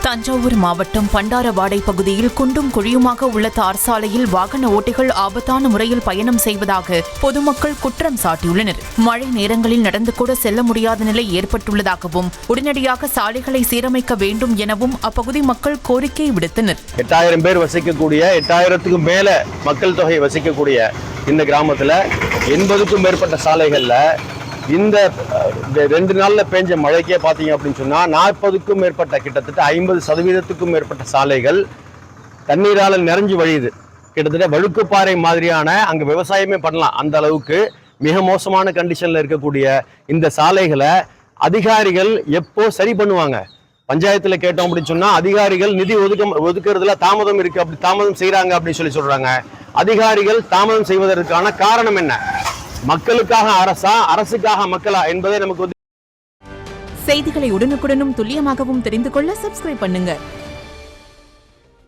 தஞ்சாவூர் மாவட்டம் பண்டாரவாடை பகுதியில் குண்டும் குழியுமாக உள்ள தார் சாலையில் வாகன ஓட்டிகள் ஆபத்தான முறையில் பயணம் செய்வதாக பொதுமக்கள் குற்றம் சாட்டியுள்ளனர். மழை நேரங்களில் நடந்து கூட செல்ல முடியாத நிலை ஏற்பட்டுள்ளதாகவும் உடனடியாக சாலைகளை சீரமைக்க வேண்டும் எனவும் அப்பகுதி மக்கள் கோரிக்கை விடுத்தனர். 8000 பேர் வசிக்கக்கூடிய 8000க்கும் மேல மக்கள் தொகை வசிக்கக்கூடிய இந்த கிராமத்துல 80க்கும் மேற்பட்ட சாலைகள்ல இந்த 2 நாள்ல பெஞ்ச மழைக்கே பார்த்தீங்க அப்படின்னு சொன்னா 40க்கும் மேற்பட்ட கிட்டத்தட்ட 50% மேற்பட்ட சாலைகள் தண்ணீரால நிறைஞ்சு வழியுது. கிட்டத்தட்ட வழுக்குப்பாறை மாதிரியான அங்க விவசாயமே பண்ணலாம் அந்த அளவுக்கு மிக மோசமான கண்டிஷன்ல இருக்கக்கூடிய இந்த சாலைகளை அதிகாரிகள் எப்போ சரி பண்ணுவாங்க? பஞ்சாயத்துல கேட்டோம் அப்படின்னு சொன்னா அதிகாரிகள் நிதி ஒதுக்குறதுல தாமதம் இருக்கு, அப்படி தாமதம் செய்யறாங்க அப்படின்னு சொல்றாங்க. அதிகாரிகள் தாமதம் செய்வதற்கான காரணம் என்ன? மக்களுக்காக அரசா, அரசுக்காக மக்களா என்பதை நமக்கு செய்திகளை உடனுக்குடனும் துல்லியமாகவும் தெரிந்து கொள்ள சப்ஸ்கிரைப் பண்ணுங்க.